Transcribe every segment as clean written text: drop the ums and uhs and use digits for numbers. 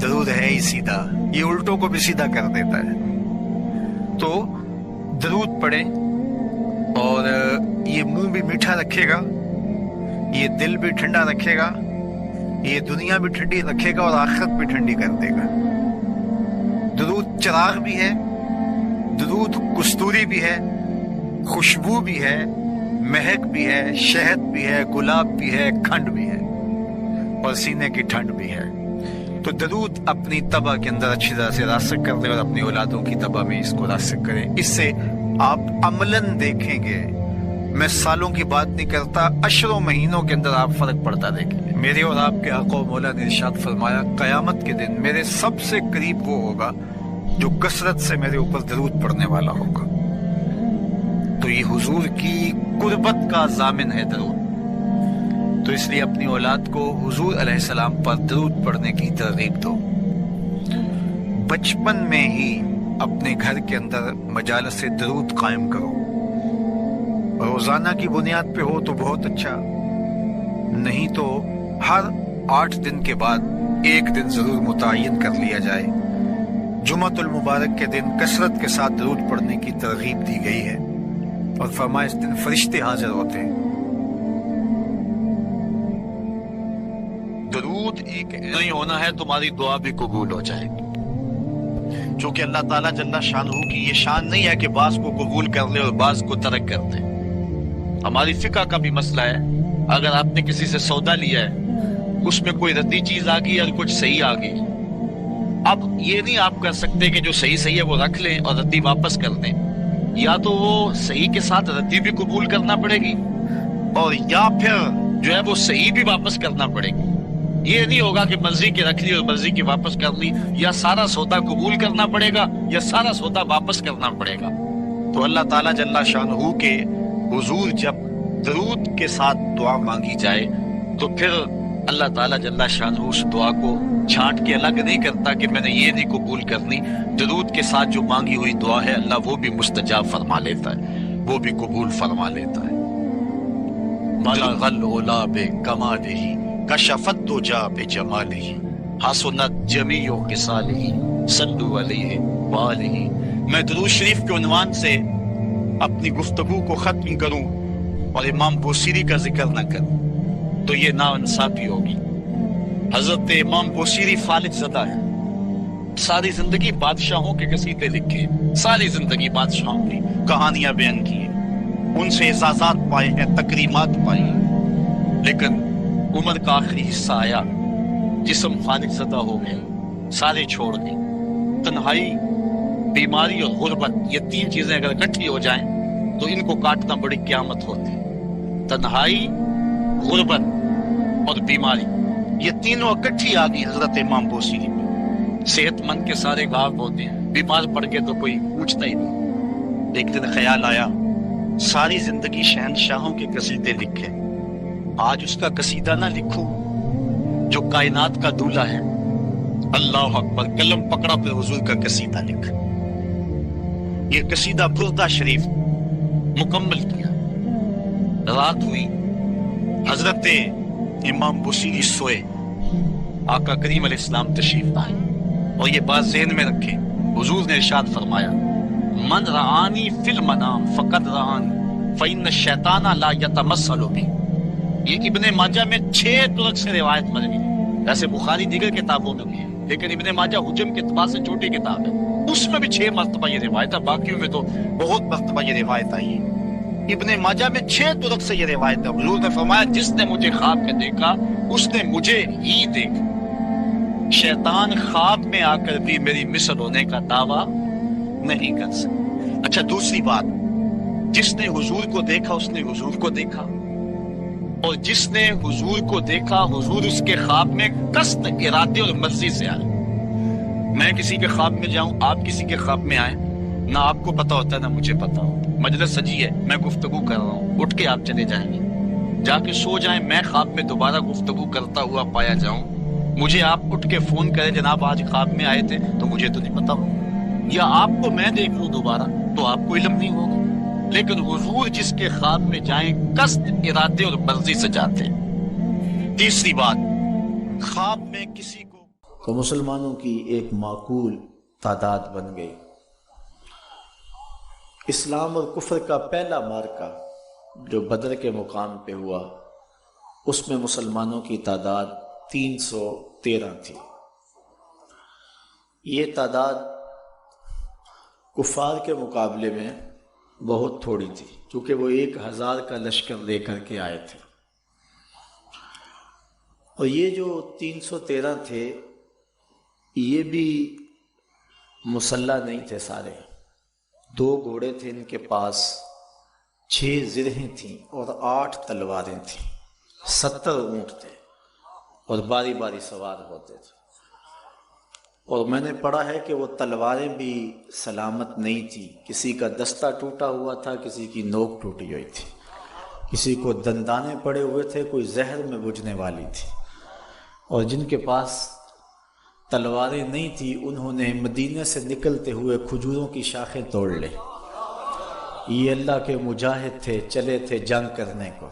درود ہے ہی سیدھا، یہ الٹوں کو بھی سیدھا کر دیتا ہے۔ تو درود پڑھیں، اور یہ منہ بھی میٹھا رکھے گا، یہ دل بھی ٹھنڈا رکھے گا، یہ دنیا بھی ٹھنڈی رکھے گا اور آخرت بھی ٹھنڈی کر دے گا۔ درود چراغ بھی ہے، درود کستوری بھی ہے، خوشبو بھی ہے، مہک بھی ہے، شہد بھی ہے، گلاب بھی ہے، کھنڈ بھی ہے، اور سینے کی ٹھنڈ بھی ہے۔ تو درود اپنی طبع کے اندر اچھی طرح سے راسخ کر دیں اور اپنی اولادوں کی طبع میں اس کو راسخ کریں۔ اس سے آپ عملاً دیکھیں گے، میں سالوں کی بات نہیں کرتا، اشروں مہینوں کے اندر آپ فرق پڑتا دیکھیں گے۔ میرے اور آپ کے آقا و مولا نے ارشاد فرمایا، قیامت کے دن میرے سب سے قریب وہ ہوگا جو کثرت سے میرے اوپر درود پڑھنے والا ہوگا۔ تو یہ حضور کی قربت کا ضامن ہے درود۔ تو اس لیے اپنی اولاد کو حضور علیہ السلام پر درود پڑھنے کی ترغیب دو۔ بچپن میں ہی اپنے گھر کے اندر مجالس درود قائم کرو، روزانہ کی بنیاد پہ ہو تو بہت اچھا، نہیں تو ہر 8 دن کے بعد ایک دن ضرور متعین کر لیا جائے۔ جمعۃ المبارک کے دن کثرت کے ساتھ درود پڑھنے کی ترغیب دی گئی ہے، اور فرمایا اس دن فرشتے حاضر ہوتے ہیں۔ درود ایک نہیں ہونا ہے، تمہاری دعا بھی قبول ہو جائے گی۔ چونکہ اللہ تعالیٰ جل شانہ کی یہ شان نہیں ہے کہ بعض کو قبول کر لے اور بعض کو ترک کر دے۔ ہماری فقہ کا بھی مسئلہ ہے، اگر آپ نے کسی سے سودا لیا ہے، اس میں کوئی ردی چیز آ گئی اور کچھ صحیح آ گئی، اب یہ نہیں آپ کر سکتے کہ جو صحیح ہے وہ رکھ لیں اور ردی واپس کر دیں، یا تو وہ صحیح کے ساتھ ردی بھی قبول کرنا پڑے گی، اور یا پھر جو ہے وہ صحیح بھی واپس کرنا پڑے گی۔ یہ نہیں ہوگا کہ مرضی کی رکھ لی اور مرضی کی واپس کر لی، یا سارا سودا قبول کرنا پڑے گا یا سارا سودا واپس کرنا پڑے گا۔ تو اللہ تعالیٰ جل شانہ کے حضور جب درود کے ساتھ دعا مانگی جائے تو پھر اللہ تعالیٰ جل شانہ اس دعا کو چھانٹ کے الگ نہیں کرتا کہ میں نے یہ نہیں قبول کرنی۔ درود کے ساتھ جو مانگی ہوئی دعا ہے اللہ وہ بھی مستجاب فرما لیتا ہے، وہ بھی قبول فرما لیتا ہے۔ بلغ العلا بکمالہ کشفت الدجی بجمالہ حسنت جمیع خصالہ صلوا علیہ وآلہ۔ میں درود شریف کے عنوان سے اپنی گفتگو کو ختم کروں اور امام بوصیری کا ذکر نہ کروں تو یہ ناانصافی ہوگی۔ حضرت امام بوصیری فالج زدہ ہے، ساری زندگی بادشاہوں کے قصیدے لکھے، ساری زندگی بادشاہوں کی کہانیاں بیان کی ہیں، ان سے اعزازات پائے ہیں، تکریمات پائی ہیں، لیکن عمر کا آخری حصہ آیا، جسم فالج زدہ ہو گئے، سارے چھوڑ گئے۔ تنہائی، بیماری اور غربت، یہ 3 چیزیں اگر اکٹھی ہو جائیں تو ان کو کاٹنا بڑی قیامت ہوتی ہے۔ تنہائی، غربت اور بیماری، یہ تینوں اکٹھی آ گئی حضرت امام بوصیری میں۔ صحت مند کے سارے گھاؤ ہوتے ہیں، بیمار پڑ کے تو کوئی پوچھتا ہی نہیں۔ ایک دن خیال آیا، ساری زندگی شہنشاہوں کے قصیدے لکھے، آج اس کا قصیدہ نہ لکھوں جو کائنات کا دولہ ہے۔ اللہ اکبر، قلم پکڑا پہ حضور کا قصیدہ لکھ۔ یہ قصیدہ بردہ شریف مکمل کیا۔ رات ہوئی، حضرت امام بوصیری سوئے، آقا کریم علیہ السلام تشریف لائے، اور یہ بات ذہن میں رکھیں، حضور نے ارشاد فرمایا، من رآنی فی المنام فقد رآنی فإن الشیطان لا یتمثل بی۔ یہ ابن ماجہ میں 6 طرق سے روایت مروی ہے، ایسے بخاری دیگر کتابوں میں بھی ہے، لیکن ابن ماجہ حجم کے اعتبار سے چھوٹی کتاب ہے، اس میں بھی 6 مرتبہ یہ روایت ہے، باقیوں میں تو بہت مرتبہ یہ روایت آئی ہے۔ ابن ماجہ میں 6 طرق سے یہ روایت ہے۔ حضور نے فرمایا، جس نے مجھے خواب میں دیکھا اس نے مجھے ہی دیکھا۔ شیطان خواب میں آ کر بھی میری مثل ہونے کا دعویٰ نہیں کر سکتا۔ اچھا، دوسری بات، جس نے حضور کو دیکھا اس نے حضور کو دیکھا، اور جس نے حضور کو دیکھا حضور اس کے خواب میں قصد، ارادے اور مرضی سے آئے۔ میں کسی کے خواب میں جاؤں، آپ کسی کے خواب میں آئیں، نہ آپ کو پتا ہوتا ہے نہ مجھے پتا ہو، مجلس سجی ہے، میں گفتگو کر رہا ہوں، اٹھ کے آپ چلے جائیں گے، جا کے سو جائیں، میں خواب میں دوبارہ گفتگو کرتا ہوا پایا جاؤں، مجھے آپ اٹھ کے فون کریں، جناب آج خواب میں آئے تھے، تو مجھے تو نہیں پتا ہو، یا آپ کو میں دیکھ لوں دوبارہ تو آپ کو علم نہیں ہوگا۔ لیکن حضور جس کے خواب میں جائیں قصد، ارادے اور مرضی سے جاتے ہیں۔ تیسری بات، خواب میں کسی کو تو مسلمانوں کی ایک معقول تعداد بن گئی۔ اسلام اور کفر کا پہلا معرکہ جو بدر کے مقام پہ ہوا، اس میں مسلمانوں کی تعداد 313 تھی۔ یہ تعداد کفار کے مقابلے میں بہت تھوڑی تھی، کیونکہ وہ 1000 کا لشکر لے کر کے آئے تھے۔ اور یہ جو 313 تھے یہ بھی مسلح نہیں تھے سارے، 2 گھوڑے تھے ان کے پاس، 6 زرہیں تھیں اور 8 تلواریں تھیں، 70 اونٹ تھے اور باری باری سوار ہوتے تھے۔ اور میں نے پڑھا ہے کہ وہ تلواریں بھی سلامت نہیں تھیں، کسی کا دستہ ٹوٹا ہوا تھا، کسی کی نوک ٹوٹی ہوئی تھی، کسی کو دندانے پڑے ہوئے تھے، کوئی زہر میں بجھنے والی تھی۔ اور جن کے پاس تلواریں نہیں تھی انہوں نے مدینے سے نکلتے ہوئے کھجوروں کی شاخیں توڑ لی۔ یہ اللہ کے مجاہد تھے، چلے تھے جنگ کرنے کو۔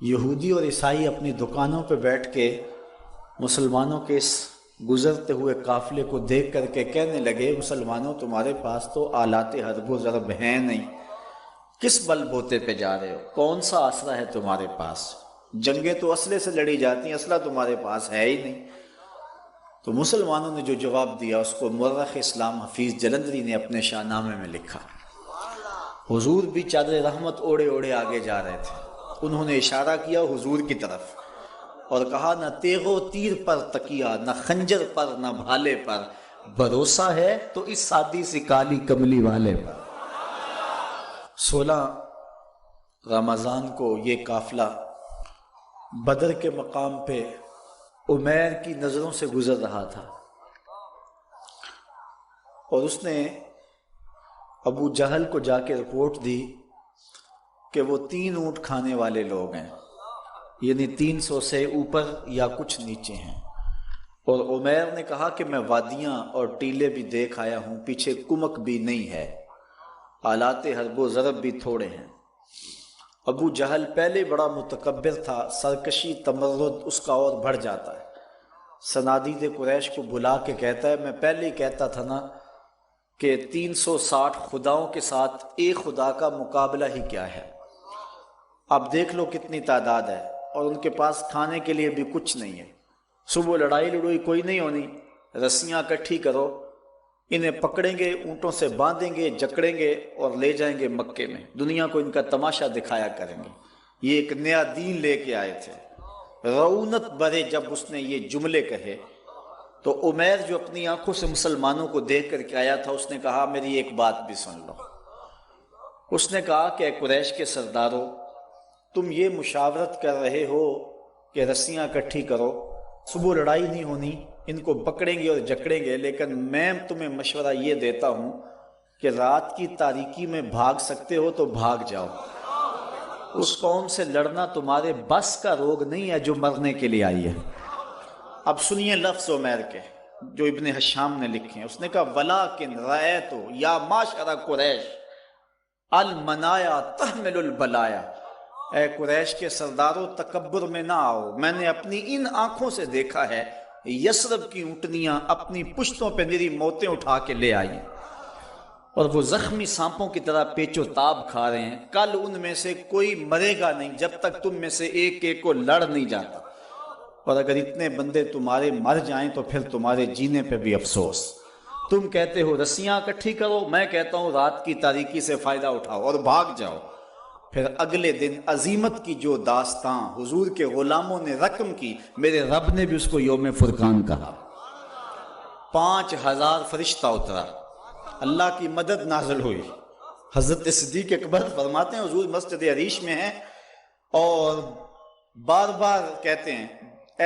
یہودی اور عیسائی اپنی دکانوں پہ بیٹھ کے مسلمانوں کے اس گزرتے ہوئے قافلے کو دیکھ کر کے کہنے لگے، مسلمانوں تمہارے پاس تو آلات حرب و ضرب ہیں نہیں، کس بل بوتے پہ جا رہے ہو؟ کون سا اسلحہ ہے تمہارے پاس؟ جنگیں تو اسلحے سے لڑی جاتی ہیں، اسلحہ تمہارے پاس ہے ہی نہیں۔ تو مسلمانوں نے جو جواب دیا اس کو مورخ اسلام حفیظ جلندری نے اپنے شاہ نامے میں لکھا۔ حضور بھی چادر رحمت اوڑے اوڑے آگے جا رہے تھے، انہوں نے اشارہ کیا حضور کی طرف اور کہا، نہ تیغ و تیر پر تکیہ، نہ خنجر پر، نہ بھالے پر، بھروسہ ہے تو اس سادی سی کالی کملی والے پر۔ 16 رمضان کو یہ قافلہ بدر کے مقام پہ عمیر کی نظروں سے گزر رہا تھا، اور اس نے ابو جہل کو جا کے رپورٹ دی کہ وہ 3 اونٹ کھانے والے لوگ ہیں، یعنی 300 سے اوپر یا کچھ نیچے ہیں۔ اور عمیر نے کہا کہ میں وادیاں اور ٹیلے بھی دیکھ آیا ہوں، پیچھے کمک بھی نہیں ہے، آلات حرب و ضرب بھی تھوڑے ہیں۔ ابو جہل پہلے بڑا متکبر تھا، سرکشی تمرد اس کا اور بڑھ جاتا ہے۔ صنادید قریش کو بلا کے کہتا ہے، میں پہلے ہی کہتا تھا نا کہ 360 خداؤں کے ساتھ ایک خدا کا مقابلہ ہی کیا ہے، اب دیکھ لو کتنی تعداد ہے، اور ان کے پاس کھانے کے لیے بھی کچھ نہیں ہے۔ صبح لڑائی لڑوئی کوئی نہیں ہونی، رسیاں اکٹھی کرو، انہیں پکڑیں گے، اونٹوں سے باندھیں گے، جکڑیں گے اور لے جائیں گے مکے میں، دنیا کو ان کا تماشا دکھایا کریں گے۔ یہ ایک نیا دین لے کے آئے تھے۔ رعونت برے جب اس نے یہ جملے کہے تو عمیر جو اپنی آنکھوں سے مسلمانوں کو دیکھ کر کے آیا تھا، اس نے کہا میری ایک بات بھی سن لو۔ اس نے کہا کہ اے قریش کے سردارو، تم یہ مشاورت کر رہے ہو کہ رسیاں اکٹھی کرو، صبح لڑائی نہیں ہونی، ان کو پکڑیں گے اور جکڑیں گے، لیکن میں تمہیں مشورہ یہ دیتا ہوں کہ رات کی تاریکی میں بھاگ سکتے ہو تو بھاگ جاؤ۔ اس قوم سے لڑنا تمہارے بس کا روگ نہیں ہے جو مرنے کے لیے آئی ہے۔ اب سنیے لفظ عمیر کے جو ابن حشام نے لکھے ہیں۔ اس نے کہا وَلَٰكِنْ رَأَيْتُ يَا مَعْشَرَ قُرَيْشَ الْمَنَايَا تَحْمِلُ الْبَلَايَا، اے قریش کے سرداروں تکبر میں نہ آؤ، میں نے اپنی ان آنکھوں سے دیکھا ہے یثرب کی اونٹنیاں اپنی پشتوں پہ میری موتیں اٹھا کے لے آئی، اور وہ زخمی سانپوں کی طرح پیچ و تاب کھا رہے ہیں، کل ان میں سے کوئی مرے گا نہیں جب تک تم میں سے ایک ایک کو لڑ نہیں جاتا، اور اگر اتنے بندے تمہارے مر جائیں تو پھر تمہارے جینے پہ بھی افسوس۔ تم کہتے ہو رسیاں اکٹھی کرو، میں کہتا ہوں رات کی تاریکی سے فائدہ اٹھاؤ اور بھاگ جاؤ۔ پھر اگلے دن عظیمت کی جو داستان حضور کے غلاموں نے رقم کی، میرے رب نے بھی اس کو یوم فرقان کہا۔ 5000 فرشتہ اترا، اللہ کی مدد نازل ہوئی۔ حضرت صدیق اکبر فرماتے ہیں حضور مسجد عریش میں ہیں اور بار بار کہتے ہیں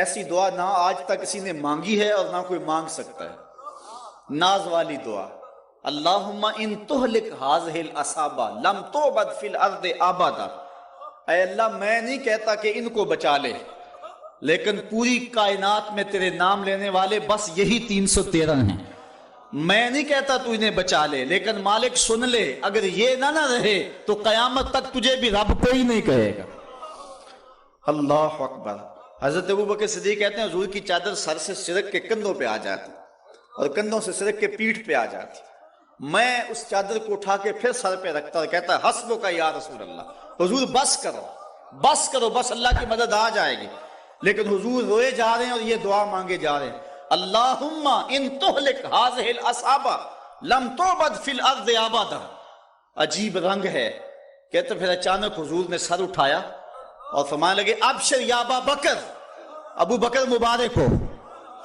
ایسی دعا نہ آج تک کسی نے مانگی ہے اور نہ کوئی مانگ سکتا ہے، ناز والی دعا، اللہم ان تہلک ہذہ العصابہ لم تعبد فی الارض ابدا، اے اللہ میں نہیں کہتا کہ ان کو بچا لے، لیکن پوری کائنات میں تیرے نام لینے والے بس یہی 313 ہیں، میں نہیں کہتا تو انہیں بچا لے، لیکن مالک سن لے اگر یہ نہ رہے تو قیامت تک تجھے بھی رب کوئی نہیں کہے گا۔ اللہ اکبر۔ حضرت ابو بکر صدیق کہتے ہیں حضور کی چادر سر سے سرک کے کندھوں پہ آ جاتی اور کندھوں سے سرک کے پیٹھ پہ آ جاتی. میں اس چادر کو اٹھا کے پھر سر پہ رکھتا اور کہتا ہے حسبک یا رسول اللہ، حضور بس کرو بس کرو، بس اللہ کی مدد آ جائے گی. لیکن حضور روئے جا رہے ہیں اور یہ دعا مانگے جا رہے ہیں، اللہم ان تہلک ہذہ الاصحابہ لم تعبد فی الارض ابدا. عجیب رنگ ہے. کہتے پھر اچانک حضور نے سر اٹھایا اور فرمانے لگے ابشر یا ابا بکر، ابو بکر مبارک ہو،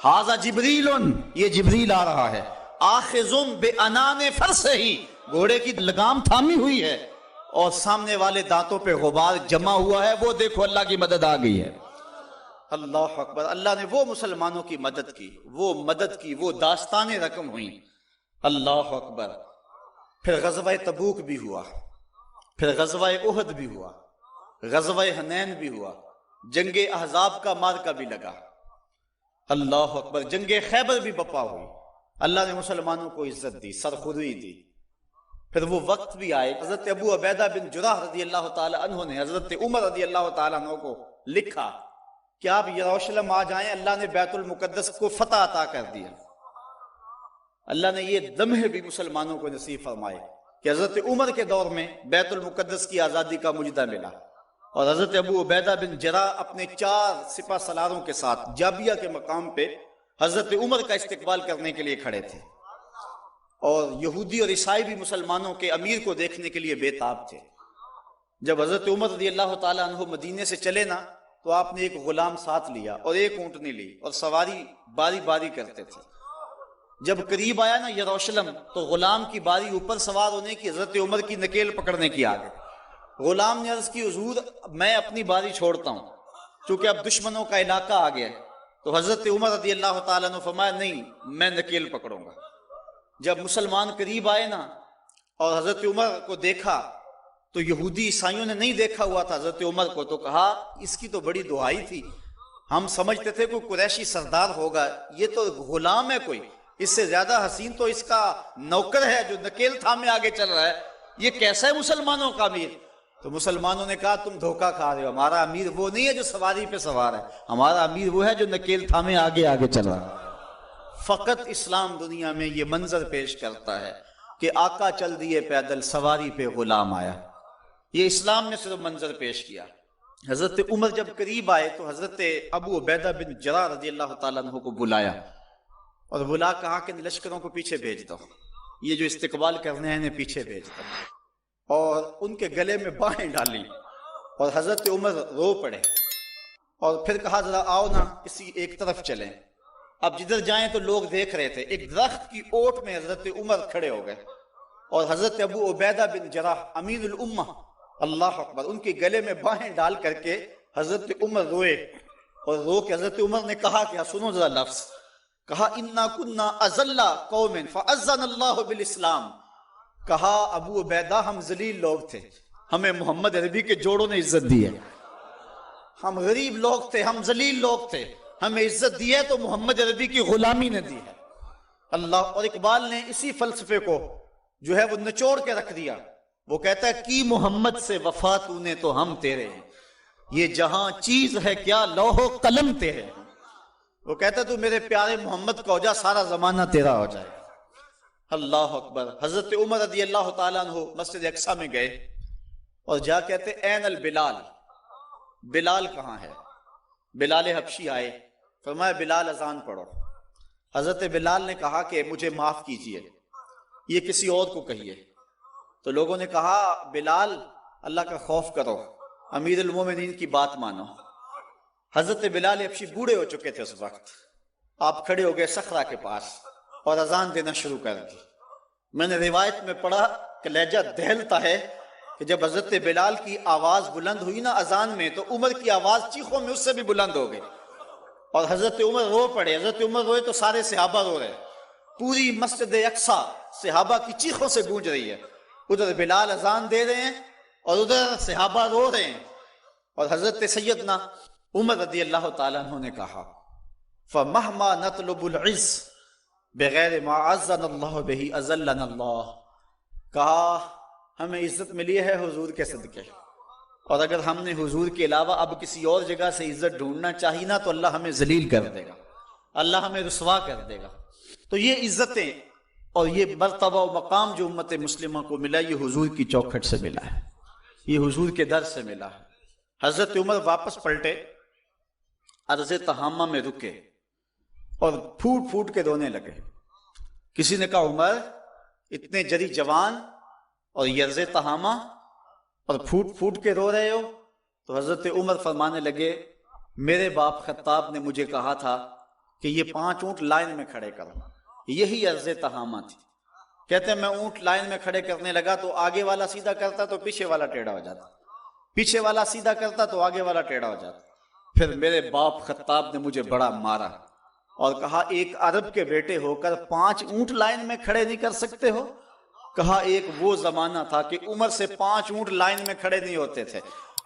ھذا جبریل، یہ جبریل آ رہا ہے، آخذ بانان فرسہ، گھوڑے کی لگام تھامی ہوئی ہے اور سامنے والے دانتوں پہ غبار جمع ہوا ہے، وہ دیکھو اللہ کی مدد آ گئی ہے. اللہ اکبر. اللہ نے وہ مسلمانوں کی مدد کی، وہ مدد کی، وہ داستانیں رقم ہوئیں. اللہ اکبر. پھر غزوہ تبوک بھی ہوا، پھر غزوہ احد بھی ہوا، غزوہ حنین بھی ہوا، جنگ احزاب کا مارکہ بھی لگا. اللہ اکبر. جنگ خیبر بھی بپا ہوئی. اللہ نے مسلمانوں کو عزت دی، سرخوری دی. پھر وہ وقت بھی آئے. حضرت ابو عبیدہ بن جراح رضی اللہ تعالی عنہ نے حضرت عمر رضی اللہ تعالی عنہ کو لکھا کہ آپ یروشلم آ جائیں، اللہ نے بیت المقدس کو فتح عطا کر دیا. اللہ نے یہ لمحے بھی مسلمانوں کو نصیب فرمائے کہ حضرت عمر کے دور میں بیت المقدس کی آزادی کا مجدہ ملا اور حضرت ابو عبیدہ بن جراح اپنے 4 سپہ سالاروں کے ساتھ جابیہ کے مقام پہ حضرت عمر کا استقبال کرنے کے لیے کھڑے تھے. اور یہودی اور عیسائی بھی مسلمانوں کے امیر کو دیکھنے کے لیے بے تاب تھے. جب حضرت عمر رضی اللہ تعالی عنہ مدینے سے چلے نا تو آپ نے ایک غلام ساتھ لیا اور ایک اونٹنی لی اور سواری باری باری کرتے تھے. جب قریب آیا نا یروشلم تو غلام کی باری اوپر سوار ہونے کی، حضرت عمر کی نکیل پکڑنے کی آگے. غلام نے عرض کی حضور میں اپنی باری چھوڑتا ہوں چونکہ اب دشمنوں کا علاقہ آ گیا. تو حضرت عمر رضی اللہ تعالیٰ نے فرمایا نہیں، میں نکیل پکڑوں گا. جب مسلمان قریب آئے نا اور حضرت عمر کو دیکھا تو یہودی عیسائیوں نے نہیں دیکھا ہوا تھا حضرت عمر کو، تو کہا اس کی تو بڑی دعائی تھی، ہم سمجھتے تھے کوئی قریشی سردار ہوگا، یہ تو غلام ہے، کوئی اس سے زیادہ حسین تو اس کا نوکر ہے جو نکیل تھامے آگے چل رہا ہے، یہ کیسا ہے مسلمانوں کا امیر؟ تو مسلمانوں نے کہا تم دھوکہ کھا رہے ہو، ہمارا امیر وہ نہیں ہے جو سواری پہ سوار ہے، ہمارا امیر وہ ہے جو نکیل تھامے آگے آگے چل رہا ہے. فقط اسلام دنیا میں یہ منظر پیش کرتا ہے کہ آقا چل دیے پیدل، سواری پہ غلام آیا. یہ اسلام نے صرف منظر پیش کیا. حضرت عمر جب قریب آئے تو حضرت ابو عبیدہ بن جراح رضی اللہ تعالیٰ عنہ کو بلایا اور بلا کہا کہ لشکروں کو پیچھے بھیج دو، یہ جو استقبال کرنے ہیں انہیں پیچھے بھیج دو. اور ان کے گلے میں باہیں ڈالی اور حضرت عمر رو پڑے اور پھر کہا ذرا آؤ نا کسی ایک طرف چلیں. اب جدھر جائیں تو لوگ دیکھ رہے تھے. ایک درخت کی اوٹ میں حضرت عمر کھڑے ہو گئے اور حضرت ابو عبیدہ بن جراح امین الامہ، اللہ اکبر، ان کے گلے میں باہیں ڈال کر کے حضرت عمر روئے اور رو کے حضرت عمر نے کہا کہ سنو ذرا لفظ، کہا انا کنا اذل قوم فاذن اللہ بالاسلام. کہا ابو عبیدہ ہم ذلیل لوگ تھے، ہمیں محمد عربی کے جوڑوں نے عزت دی ہے. ہم غریب لوگ تھے، ہم ذلیل لوگ تھے، ہمیں عزت دی ہے تو محمد عربی کی غلامی نے دی ہے. اللہ. اور اقبال نے اسی فلسفے کو جو ہے وہ نچوڑ کے رکھ دیا. وہ کہتا ہے کی محمد سے وفا تو نے تو ہم تیرے ہیں، یہ جہاں چیز ہے کیا لوح و قلم تیرے ہیں. وہ کہتا ہے تو میرے پیارے محمد کو ہو جا، سارا زمانہ تیرا ہو جائے. اللہ اکبر. حضرت عمر رضی اللہ تعالیٰ عنہ مسجد اقصی میں گئے اور جا کہتے این البلال، بلال کہاں ہے؟ بلال حبشی آئے، فرمایا بلال اذان پڑھو. حضرت بلال نے کہا کہ مجھے معاف کیجئے، یہ کسی اور کو کہیے. تو لوگوں نے کہا بلال اللہ کا خوف کرو، امیر المومنین کی بات مانو. حضرت بلال حبشی بوڑھے ہو چکے تھے اس وقت. آپ کھڑے ہو گئے صخرہ کے پاس اور اذان دینا شروع کر دی. میں نے روایت میں پڑھا کہ لہجہ دہلتا ہے کہ جب حضرت بلال کی آواز بلند ہوئی نا اذان میں تو عمر کی آواز چیخوں میں اس سے بھی بلند ہو گئی اور حضرت عمر رو پڑے. حضرت عمر روئے تو سارے صحابہ رو رہے، پوری مسجد اقصی صحابہ کی چیخوں سے گونج رہی ہے. ادھر بلال اذان دے رہے ہیں اور ادھر صحابہ رو رہے ہیں. اور حضرت سیدنا عمر رضی اللہ تعالیٰ عنہ نے کہا فَمَهْمَا نَطْلُبُ الْعِزْ بغیر ما عزنا اللہ بہی اذلنا اللہ. کہا ہمیں عزت ملی ہے حضور کے صدقے، اور اگر ہم نے حضور کے علاوہ اب کسی اور جگہ سے عزت ڈھونڈنا چاہیے نا تو اللہ ہمیں ذلیل کر دے گا، اللہ ہمیں رسوا کر دے گا۔ تو یہ عزتیں اور یہ مرتبہ و مقام جو امت مسلمہ کو ملا، یہ حضور کی چوکھٹ سے ملا ہے، یہ حضور کے در سے ملا ہے۔ حضرت عمر واپس پلٹے، ارض تہامہ میں رکے اور پھوٹ پھوٹ کے رونے لگے۔ کسی نے کہا عمر اتنے جری جوان اور یہ ارض تہامہ اور پھوٹ پھوٹ کے رو رہے ہو؟ تو حضرت عمر فرمانے لگے میرے باپ خطاب نے مجھے کہا تھا کہ یہ 5 اونٹ لائن میں کھڑے کرو، یہی ارض تہامہ تھی۔ کہتے ہیں میں اونٹ لائن میں کھڑے کرنے لگا تو آگے والا سیدھا کرتا تو پیچھے والا ٹیڑھا ہو جاتا، پیچھے والا سیدھا کرتا تو آگے والا ٹیڑھا ہو جاتا۔ پھر میرے باپ خطاب نے مجھے بڑا مارا اور کہا ایک عرب کے بیٹے ہو کر 5 اونٹ لائن میں کھڑے نہیں کر سکتے ہو؟ کہا ایک وہ زمانہ تھا کہ عمر سے 5 اونٹ لائن میں کھڑے نہیں ہوتے تھے۔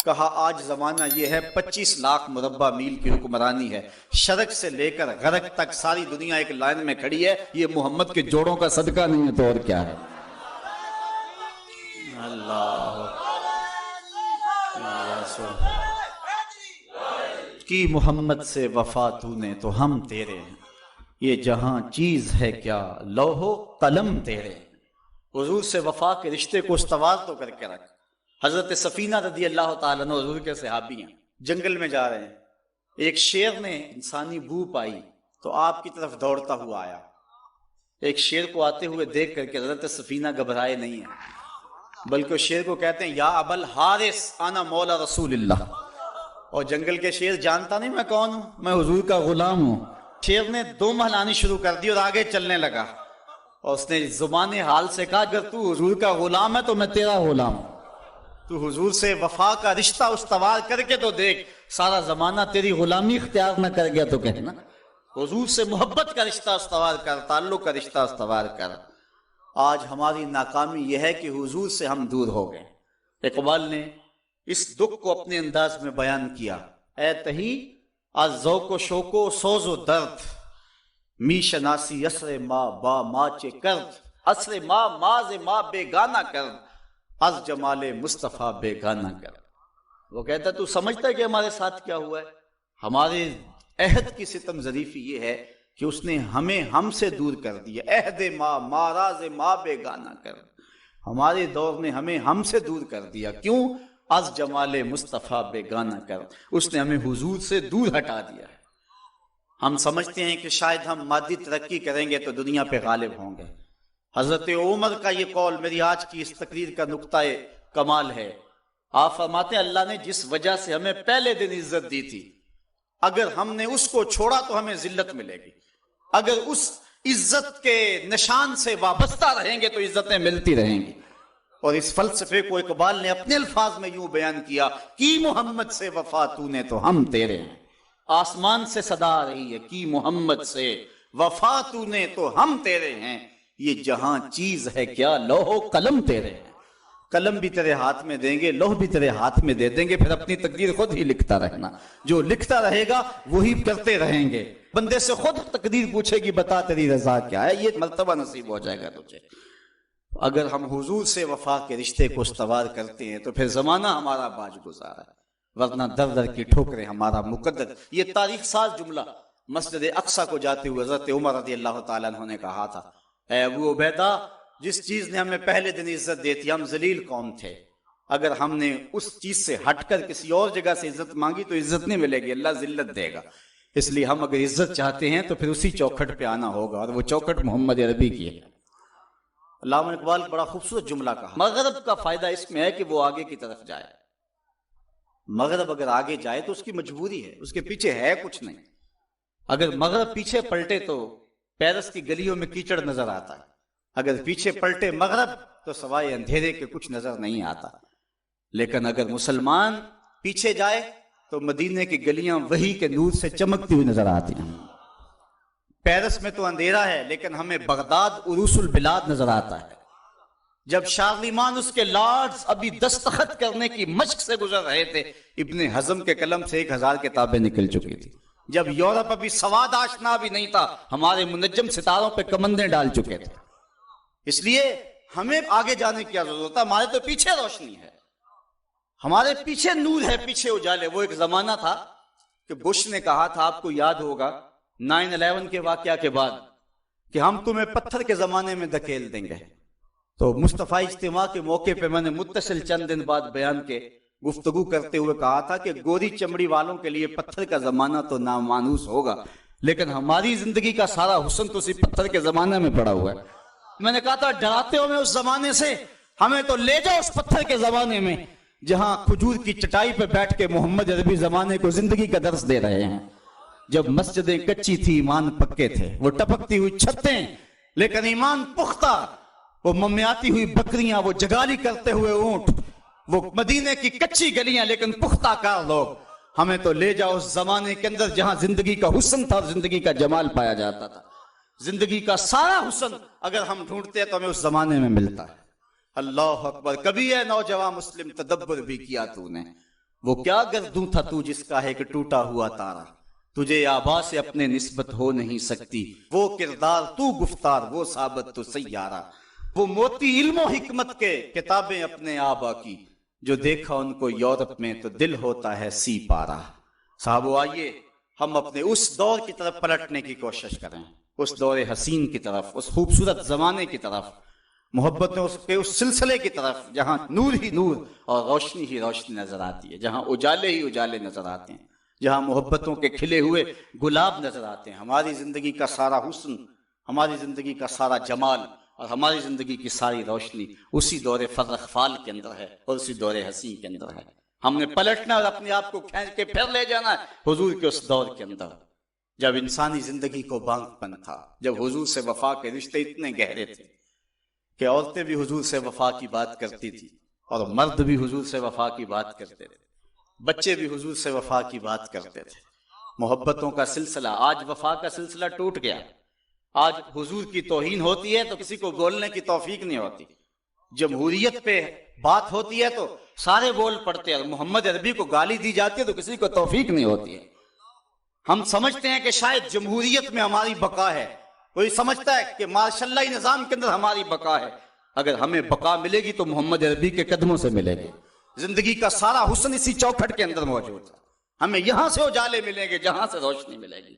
کہا آج زمانہ یہ ہے 25 لاکھ مربع میل کی حکمرانی ہے، شرق سے لے کر غرب تک ساری دنیا ایک لائن میں کھڑی ہے، یہ محمد کے جوڑوں کا صدقہ نہیں ہے تو اور کیا ہے؟ اللہ کی محمد سے وفا تو نے تو ہم تیرے ہیں، یہ جہاں چیز ہے کیا لوح و قلم تیرے۔ حضور سے وفا کے رشتے کو استوار تو کر کے رکھ۔ حضرت سفینہ رضی اللہ تعالیٰ عنہ حضور کے صحابی ہیں، جنگل میں جا رہے ہیں، ایک شیر نے انسانی بو پائی تو آپ کی طرف دوڑتا ہوا آیا۔ ایک شیر کو آتے ہوئے دیکھ کر کے حضرت سفینہ گھبرائے نہیں ہیں، بلکہ شیر کو کہتے ہیں یا ابا الحارث انا مولا رسول اللہ۔ اور جنگل کے شیر جانتا نہیں میں کون ہوں، میں حضور کا غلام ہوں۔ شیر نے 2 مہلانی شروع کر دی اور آگے چلنے لگا، اور اس نے زبان حال سے کہا اگر تو حضور کا غلام ہے تو میں تیرا غلام ہوں، تو حضور سے وفا کا رشتہ استوار کر کے تو دیکھ، سارا زمانہ تیری غلامی اختیار نہ کر گیا تو کہنا حضور سے محبت کا رشتہ استوار کر، تعلق کا رشتہ استوار کر۔ آج ہماری ناکامی یہ ہے کہ حضور سے ہم دور ہو گئے۔ اقبال نے اس دکھ کو اپنے انداز میں بیان کیا، اے تہی از ذوق و شوق و سوز و درد، می شناسی اسر ما با ما چے کرد، اسر ما ماز ما بیگانہ کرد، از جمال مصطفیٰ بیگانہ کرد۔ وہ کہتا ہے تو سمجھتا ہے کہ ہمارے ساتھ کیا ہوا ہے؟ ہمارے عہد کی ستم ظریفی یہ ہے کہ اس نے ہمیں ہم سے دور کر دیا۔ عہد ما ماراز ما بیگانہ کرد، ہمارے دور نے ہمیں ہم سے دور کر دیا۔ کیوں؟ از جمال مصطفیٰ بیگانہ کر، اس نے ہمیں حضور سے دور ہٹا دیا ہے۔ ہم سمجھتے ہیں کہ شاید ہم مادی ترقی کریں گے تو دنیا پہ غالب ہوں گے۔ حضرت عمر کا یہ قول میری آج کی اس تقریر کا نقطہ کمال ہے۔ آپ فرماتے ہیں اللہ نے جس وجہ سے ہمیں پہلے دن عزت دی تھی، اگر ہم نے اس کو چھوڑا تو ہمیں ذلت ملے گی، اگر اس عزت کے نشان سے وابستہ رہیں گے تو عزتیں ملتی رہیں گی۔ اور اس فلسفے کو اقبال نے اپنے الفاظ میں یوں بیان کیا کی محمد سے وفا تو نے تو ہم تیرے ہیں۔ آسمان سے صدا آ رہی ہے کی محمد سے وفا تو نے تو ہم تیرے ہیں، یہ جہاں چیز ہے کیا لوح و قلم تیرے ہیں۔ قلم بھی تیرے ہاتھ میں دیں گے، لوح بھی تیرے ہاتھ میں دے دیں گے، پھر اپنی تقدیر خود ہی لکھتا رہنا، جو لکھتا رہے گا وہی کرتے رہیں گے۔ بندے سے خود تقدیر پوچھے گی بتا تیری رضا کیا ہے، یہ مرتبہ نصیب ہو جائے گا تجھے۔ اگر ہم حضور سے وفا کے رشتے کو استوار کرتے ہیں تو پھر زمانہ ہمارا باج گزار ہے، ورنہ در در کی ٹھوکریں ہمارا مقدر۔ یہ تاریخ ساز جملہ مسجد اقصی کو جاتے ہوئے حضرت عمر رضی اللہ تعالیٰ عنہ نے کہا تھا، اے ابو عبیدہ جس چیز نے ہمیں پہلے دن عزت دی تھی، ہم ذلیل قوم تھے، اگر ہم نے اس چیز سے ہٹ کر کسی اور جگہ سے عزت مانگی تو عزت نہیں ملے گی، اللہ ذلت دے گا۔ اس لیے ہم اگر عزت چاہتے ہیں تو پھر اسی چوکھٹ پہ آنا ہوگا، اور وہ چوکھٹ محمد عربی کی ہے۔ علامہ اقبال بڑا خوبصورت جملہ کہا، مغرب کا فائدہ اس میں ہے کہ وہ آگے کی طرف جائے۔ مغرب اگر آگے جائے تو اس کی مجبوری ہے، اس کے پیچھے ہے کچھ نہیں۔ اگر مغرب پیچھے پلٹے تو پیرس کی گلیوں میں کیچڑ نظر آتا ہے، اگر پیچھے پلٹے مغرب تو سوائے اندھیرے کے کچھ نظر نہیں آتا۔ لیکن اگر مسلمان پیچھے جائے تو مدینے کی گلیاں وحی کے نور سے چمکتی ہوئی نظر آتی ہیں۔ پیرس میں تو اندھیرا ہے لیکن ہمیں بغداد عروس البلاد نظر آتا ہے۔ جب شارلیمان اس کے لارڈز ابھی دستخط کرنے کی مشق سے گزر رہے تھے، ابن حزم کے قلم سے 1000 کتابیں نکل چکی تھی۔ جب یورپ ابھی سواد آشنا بھی نہیں تھا، ہمارے منجم ستاروں پہ کمندیں ڈال چکے تھے۔ اس لیے ہمیں آگے جانے کی ضرورت ہے، ہمارے تو پیچھے روشنی ہے۔ ہمارے پیچھے نور ہے، پیچھے اجالے. وہ ایک زمانہ تھا کہ بش نے کہا تھا، آپ کو یاد ہوگا 9/11 کے واقعہ کے بعد، کہ ہم تمہیں پتھر کے زمانے میں دھکیل دیں گے. تو مصطفی اجتماع کے موقع پہ میں نے متصل چند دن بعد بیان کے گفتگو کرتے ہوئے کہا تھا کہ گوری چمڑی والوں کے لیے پتھر کا زمانہ تو نامانوس ہوگا، لیکن ہماری زندگی کا سارا حسن تو اسی پتھر کے زمانے میں پڑا ہوا ہے. میں نے کہا تھا ڈراتے ہو میں اس زمانے سے، ہمیں تو لے جاؤ اس پتھر کے زمانے میں جہاں کھجور کی چٹائی پہ بیٹھ کے محمد عربی زمانے کو زندگی کا درس دے رہے ہیں. جب مسجدیں کچی تھی ایمان پکے تھے، وہ ٹپکتی ہوئی چھتیں لیکن ایمان پختہ، وہ ممیاتی ہوئی بکریاں، وہ جگالی کرتے ہوئے اونٹ، وہ مدینے کی کچی گلیاں لیکن پختہ کار لوگ. ہمیں تو لے جاؤ اس زمانے کے اندر جہاں زندگی کا حسن تھا اور زندگی کا جمال پایا جاتا تھا. زندگی کا سارا حسن اگر ہم ڈھونڈتے ہیں تو ہمیں اس زمانے میں ملتا ہے. اللہ اکبر. کبھی ہے نوجوان مسلم تدبر بھی کیا تو نے، وہ کیا گردوں تھا تو جس کا ہے کہ ٹوٹا ہوا تارا، تجھے آبا سے اپنے نسبت ہو نہیں سکتی، وہ کردار تو گفتار وہ ثابت تو سیارہ. وہ موتی علم و حکمت کے کتابیں اپنے آبا کی، جو دیکھا ان کو یورپ میں تو دل ہوتا ہے سی پارا. صاحبو آئیے ہم اپنے اس دور کی طرف پلٹنے کی کوشش کریں، اس دور حسین کی طرف، اس خوبصورت زمانے کی طرف، محبتوں کے اس سلسلے کی طرف جہاں نور ہی نور اور روشنی ہی روشنی نظر آتی ہے، جہاں اجالے ہی اجالے نظر آتے ہیں، جہاں محبتوں کے کھلے ہوئے گلاب نظر آتے ہیں. ہماری زندگی کا سارا حسن، ہماری زندگی کا سارا جمال اور ہماری زندگی کی ساری روشنی اسی دور فرخ فال کے اندر ہے اور اسی دور حسین کے اندر ہے. ہم نے پلٹنا اور اپنے آپ کو کھینچ کے پھر لے جانا ہے حضور کے اس دور کے اندر جب انسانی زندگی کو بانگ پن تھا، جب حضور سے وفا کے رشتے اتنے گہرے تھے کہ عورتیں بھی حضور سے وفا کی بات کرتی تھی اور مرد بھی حضور سے وفا کی بات کرتے تھے، بچے بھی حضور سے وفا کی بات کرتے تھے. محبتوں کا سلسلہ، آج وفا کا سلسلہ ٹوٹ گیا. آج حضور کی توہین ہوتی ہے تو کسی کو بولنے کی توفیق نہیں ہوتی. جمہوریت پہ بات ہوتی ہے تو سارے بول پڑتے ہیں، محمد عربی کو گالی دی جاتی ہے تو کسی کو توفیق نہیں ہوتی ہے. ہم سمجھتے ہیں کہ شاید جمہوریت میں ہماری بقا ہے، کوئی سمجھتا ہے کہ ماشاء اللہ نظام کے اندر ہماری بقا ہے. اگر ہمیں بقا ملے گی تو محمد عربی کے قدموں سے ملے گی. زندگی کا سارا حسن اسی چوکھٹ کے اندر موجود ہے. ہمیں یہاں سے اجالے ملیں گے جہاں سے روشنی ملے گی.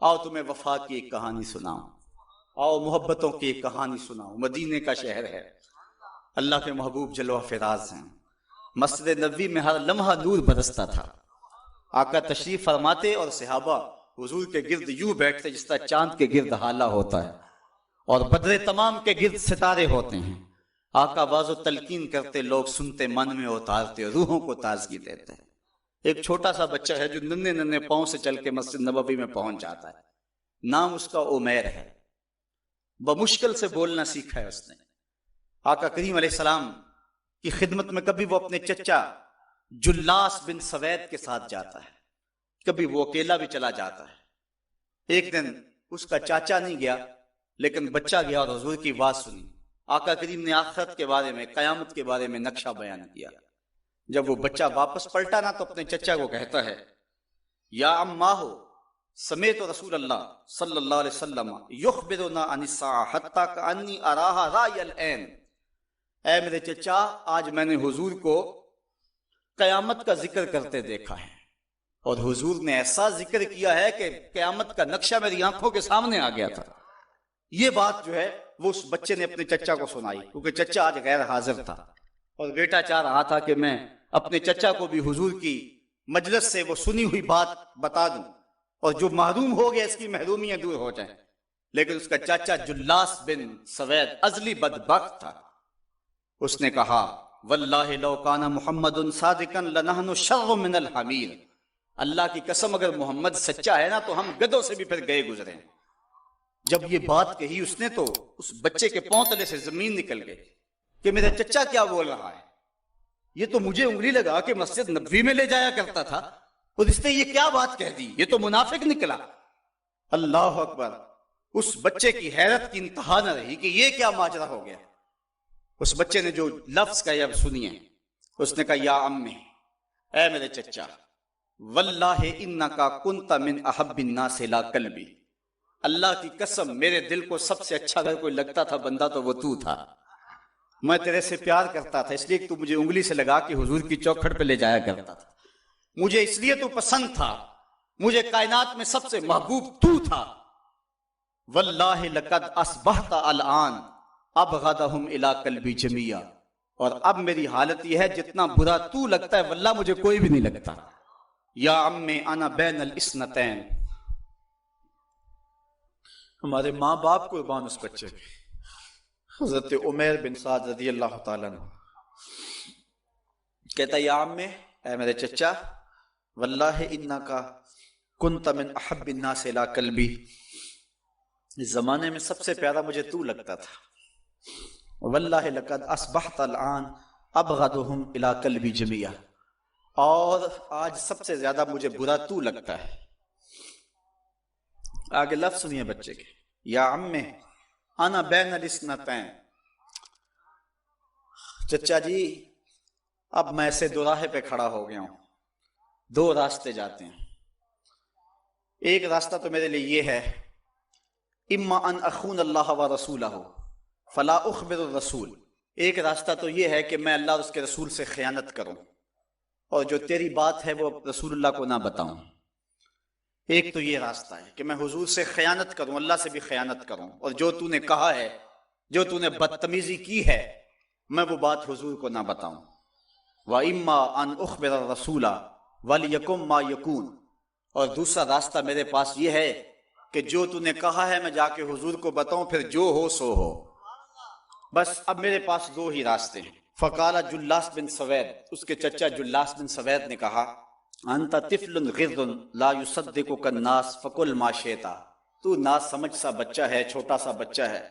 آؤ تمہیں وفا کی ایک کہانی سناؤں، آؤ محبتوں کی ایک کہانی سناؤں. مدینے کا شہر ہے، اللہ کے محبوب جلوہ فراز ہیں. مسجد نبوی میں ہر لمحہ نور برستا تھا. آقا تشریف فرماتے اور صحابہ حضور کے گرد یوں بیٹھتے جس طرح چاند کے گرد ہالہ ہوتا ہے اور بدر تمام کے گرد ستارے ہوتے ہیں. آقا باز و تلقین کرتے، لوگ سنتے، من میں اتارتے، روحوں کو تازگی دیتے. ایک چھوٹا سا بچہ ہے جو ننھے ننھے پاؤں سے چل کے مسجد نبوی میں پہنچ جاتا ہے. نام اس کا عمیر ہے. بمشکل سے بولنا سیکھا ہے اس نے. آقا کریم علیہ السلام کی خدمت میں کبھی وہ اپنے چچا جلاس بن سوید کے ساتھ جاتا ہے، کبھی وہ اکیلا بھی چلا جاتا ہے. ایک دن اس کا چاچا نہیں گیا لیکن بچہ گیا اور حضور کی بات سنی. آقا کریم نے آخرت کے بارے میں، قیامت کے بارے میں نقشہ بیان کیا. جب وہ بچہ واپس پلٹا نا تو اپنے چچا کو کہتا ہے، یا اماہو سمیت رسول اللہ صلی اللہ علیہ وسلم یخبرنا عن الساعہ حتی کانی اراہا رای العین. اے میرے چچا، آج میں نے حضور کو قیامت کا ذکر کرتے دیکھا ہے اور حضور نے ایسا ذکر کیا ہے کہ قیامت کا نقشہ میری آنکھوں کے سامنے آ گیا تھا. یہ بات جو ہے وہ اس بچے نے اپنے چچا کو سنائی کیونکہ چچا آج غیر حاضر تھا اور بیٹا چاہ رہا تھا کہ میں اپنے چچا کو بھی حضور کی مجلس سے وہ سنی ہوئی بات بتا دوں اور جو محروم ہو گیا اس کی محرومیاں دور ہو جائیں. لیکن اس کا چاچا جلاس بن سوید ازلی بدبخت تھا. اس نے کہا، واللہ لو کان محمد صادقا لنحن شر من الحمیر. اللہ کی قسم اگر محمد سچا ہے نا تو ہم گدھوں سے بھی پھر گئے گزرے ہیں. جب یہ بات کہی اس نے تو اس بچے کے پاؤں تلے سے زمین نکل گئی کہ میرا چچا کیا بول رہا ہے. یہ تو مجھے انگلی لگا کہ مسجد نبوی میں لے جایا کرتا تھا اور اس نے یہ کیا بات کہہ دی، یہ تو منافق نکلا. اللہ اکبر. اس بچے کی حیرت کی انتہا نہ رہی کہ یہ کیا ماجرا ہو گیا. اس بچے نے جو لفظ کہا اب سنیے. اس نے کہا، یا امی، اے میرے چچا، واللہ انکا کنت من احب الناس لا قلبی. اللہ کی قسم میرے دل کو سب سے اچھا اگر کوئی لگتا تھا بندہ تو وہ تو تھا. میں تیرے سے پیار کرتا تھا اس لیے کہ تو مجھے انگلی سے لگا کے حضور کی چوکھٹ پہ لے جایا کرتا تھا، مجھے اس لیے تو پسند تھا، مجھے کائنات میں سب سے محبوب تو تھا۔ واللہ لقد اصبحت الان ابغضهم الی قلبی جمیعا، اور اب میری حالت یہ ہے جتنا برا تو لگتا ہے واللہ مجھے کوئی بھی نہیں لگتا۔ یا عم انا بین الاسنتین، ہمارے ماں باپ قربان اس بچے کے۔ حضرت عمیر بن سعد رضی اللہ تعالیٰ عنہ کہتا یا عم، اے میرے چچا، واللہ انکا کنت من احب الناس الی قلبی، اس زمانے میں سب سے پیارا مجھے تو لگتا تھا۔ واللہ لقد اصبحت الان ابغضهم الی قلبی جمیعا، اور آج سب سے زیادہ مجھے برا تو لگتا ہے۔ آگے لفظ سنیے بچے کے، یا عم انا بین الاسنتین، چچا جی اب میں ایسے دو راہے پہ کھڑا ہو گیا ہوں، دو راستے جاتے ہیں۔ ایک راستہ تو میرے لیے یہ ہے، اما ان اخون اللہ و رسولہ فلا اخبر الرسول، ایک راستہ تو یہ ہے کہ میں اللہ اور اس کے رسول سے خیانت کروں اور جو تیری بات ہے وہ رسول اللہ کو نہ بتاؤں۔ ایک تو یہ راستہ ہے کہ میں حضور سے خیانت کروں، اللہ سے بھی خیانت کروں، اور جو تو نے کہا ہے، جو تو نے بدتمیزی کی ہے، میں وہ بات حضور کو نہ بتاؤں۔ وَإِمَّا أَنْ أُخْبِرَ الرَّسُولَ وَلْيَكُنْ مَا يَكُونُ، اور دوسرا راستہ میرے پاس یہ ہے کہ جو تو نے کہا ہے میں جا کے حضور کو بتاؤں، پھر جو ہو سو ہو۔ بس اب میرے پاس دو ہی راستے ہیں۔ فقال جلاس بن سوید، اس کے چچا جلاس بن سوید نے کہا، انت طفل غض لا یصدقک الناس فقل ما شئت، تو نا سمجھ سا بچہ ہے، چھوٹا سا بچہ ہے،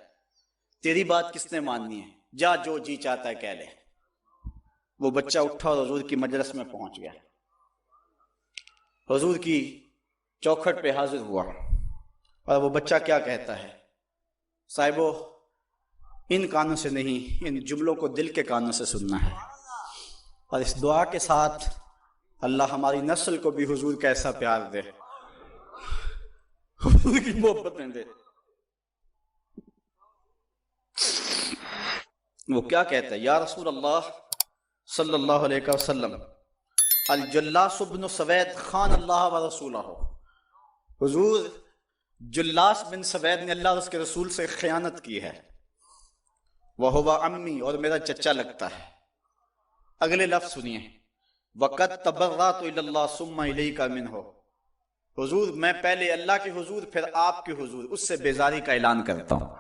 تیری بات کس نے ماننی ہے، جا جو جی چاہتا ہے کہہ لے۔ وہ بچہ اٹھا اور حضور کی مجلس میں پہنچ گیا، حضور کی چوکھٹ پہ حاضر ہوا، اور وہ بچہ کیا کہتا ہے، صاحبو ان کانوں سے نہیں، ان جملوں کو دل کے کانوں سے سننا ہے، اور اس دعا کے ساتھ اللہ ہماری نسل کو بھی حضور کا ایسا پیار دے، حضور کی محبتیں دے۔ وہ کیا کہتا ہے، یا رسول اللہ صلی اللہ علیہ وسلم، الجلاس بن سوید خان اللہ و رسولہ، حضور جلاس بن سوید نے اللہ اور اس کے رسول سے خیانت کی ہے، وَهُوَ عَمِّي، اور میرا چچا لگتا ہے۔ اگلے لفظ سنیے، وَقَدْ تَبَرَّأْتُ إِلَى اللَّهِ ثُمَّ إِلَيْكَ مِنْهُ، حضور میں پہلے اللہ کے حضور پھر آپ کے حضور اس سے بیزاری کا اعلان کرتا ہوں۔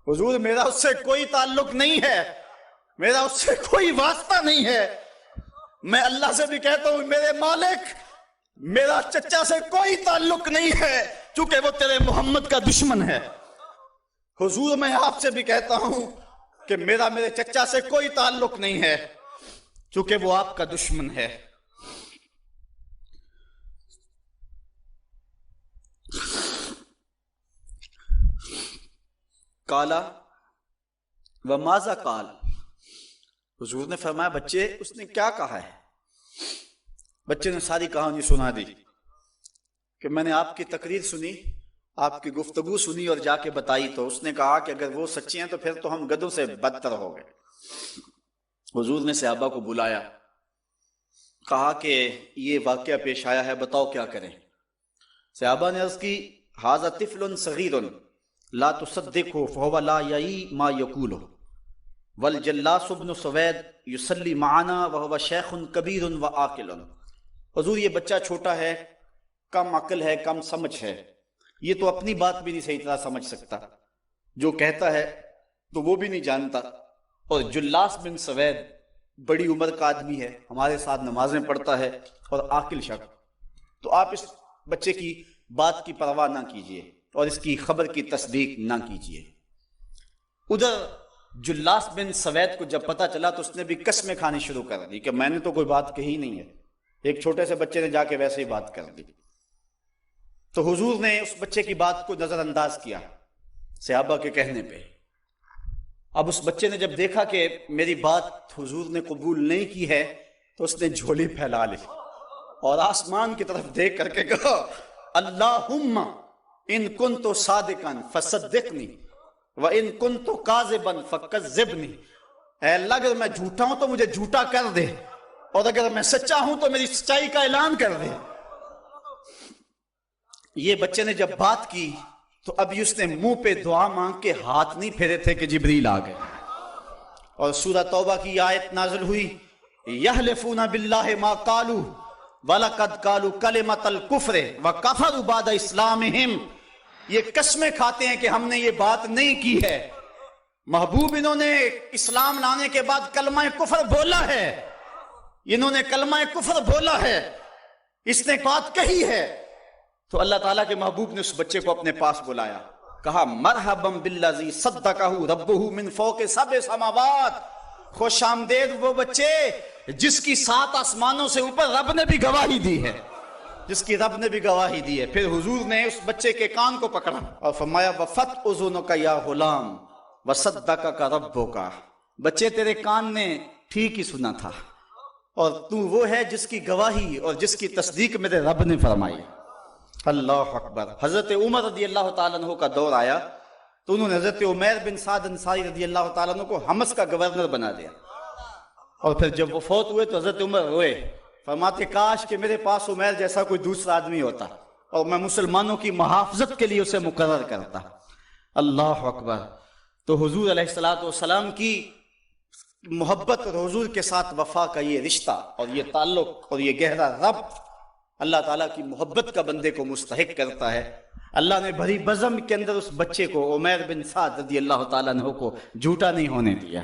حضور میرا اس سے کوئی تعلق نہیں ہے، میرا اس سے کوئی واسطہ نہیں ہے، میں اللہ سے بھی کہتا ہوں میرے مالک میرا چچا سے کوئی تعلق نہیں ہے چونکہ وہ تیرے محمد کا دشمن ہے۔ حضور میں آپ سے بھی کہتا ہوں کہ میرا میرے چچا سے کوئی تعلق نہیں ہے چونکہ وہ آپ کا دشمن ہے۔ کالا وماذا قال، حضور نے فرمایا بچے اس نے کیا کہا ہے؟ بچے نے ساری کہانی سنا دی کہ میں نے آپ کی تقریر سنی، آپ کی گفتگو سنی اور جا کے بتائی، تو اس نے کہا کہ اگر وہ سچی ہیں تو پھر تو ہم گدھوں سے بدتر ہو گئے۔ حضور نے صحابہ کو بلایا، کہا کہ یہ واقعہ پیش آیا ہے، بتاؤ کیا کریں۔ صحابہ نے عرض کی، ھذا طفل صغیر لا تصدقه فهو لا یعی ما یقول والجلاس بن سوید یصلی معنا وهو شیخ کبیر وعاقل، حضور یہ بچہ چھوٹا ہے، کم عقل ہے، کم سمجھ ہے، یہ تو اپنی بات بھی نہیں صحیح طرح سمجھ سکتا، جو کہتا ہے تو وہ بھی نہیں جانتا، اور جلاس بن سوید بڑی عمر کا آدمی ہے، ہمارے ساتھ نمازیں پڑھتا ہے اور عاقل شخص، تو آپ اس بچے کی بات کی پرواہ نہ کیجیے اور اس کی خبر کی تصدیق نہ کیجیے۔ ادھر جلاس بن سوید کو جب پتہ چلا تو اس نے بھی قسمیں کھانی شروع کر دی کہ میں نے تو کوئی بات کہی نہیں ہے، ایک چھوٹے سے بچے نے جا کے ویسے ہی بات کر دی۔ تو حضور نے اس بچے کی بات کو نظر انداز کیا صحابہ کے کہنے پہ۔ اب اس بچے نے جب دیکھا کہ میری بات حضور نے قبول نہیں کی ہے تو اس نے جھولی پھیلا لی اور آسمان کی طرف دیکھ کر کے کہا، اللہم ان کنت صادقا فصدقنی وان کنت کاذبا فکذبنی، اے اللہ اگر میں جھوٹا ہوں تو مجھے جھوٹا کر دے، اور اگر میں سچا ہوں تو میری سچائی کا اعلان کر دے۔ یہ بچے نے جب بات کی تو ابھی اس نے منہ پہ دعا مانگ کے ہاتھ نہیں پھیرے تھے کہ جبریل آ گئے، اور سورہ توبہ کی آیت نازل ہوئی، یحلفون باللہ ما قالوا وَلَقَدْ قَالُوا كَلِمَةَ الْكُفْرِ وَكَفَرُوا بَعْدَ اسلامہم، یہ قسمیں کھاتے ہیں کہ ہم نے یہ بات نہیں کی ہے۔ محبوب انہوں نے اسلام لانے کے بعد کلمہ کفر بولا ہے، انہوں نے کلمہ کفر بولا ہے، اس نے بات کہی ہے۔ تو اللہ تعالیٰ کے محبوب نے اس بچے کو اپنے پاس بلایا، کہا مرحبا بالذی صدقہ ربہ من فوق سبع سماوات، خوش آمدید وہ بچے جس کی 7 آسمانوں سے اوپر رب نے بھی گواہی دی ہے، جس کی رب نے بھی گواہی دی ہے۔ پھر حضور نے اس بچے کے کان کو پکڑا اور فرمایا وفت اذنک یا غلام وصدقک ربک، بچے تیرے کان نے ٹھیک ہی سنا تھا، اور تو وہ ہے جس کی گواہی اور جس کی تصدیق میرے رب نے فرمائی۔ اللہ اکبر۔ حضرت عمر رضی اللہ تعالیٰ عنہ کا دور آیا تو انہوں نے حضرت عمیر بن سعد انصاری رضی اللہ تعالیٰ عنہ کو حمص کا گورنر بنا دیا، اور پھر جب وہ فوت ہوئے تو حضرت عمر روئے، فرماتے کاش کہ میرے پاس عمیر جیسا کوئی دوسرا آدمی ہوتا اور میں مسلمانوں کی محافظت کے لیے اسے مقرر کرتا۔ اللہ اکبر۔ تو حضور علیہ الصلوۃ والسلام کی محبت اور حضور کے ساتھ وفا کا یہ رشتہ اور یہ تعلق اور یہ گہرا ربط اللہ تعالیٰ کی محبت کا بندے کو مستحق کرتا ہے۔ اللہ نے بھری بزم کے اندر اس بچے کو عمیر بن سعد رضی اللہ تعالیٰ عنہ کو جھوٹا نہیں ہونے دیا۔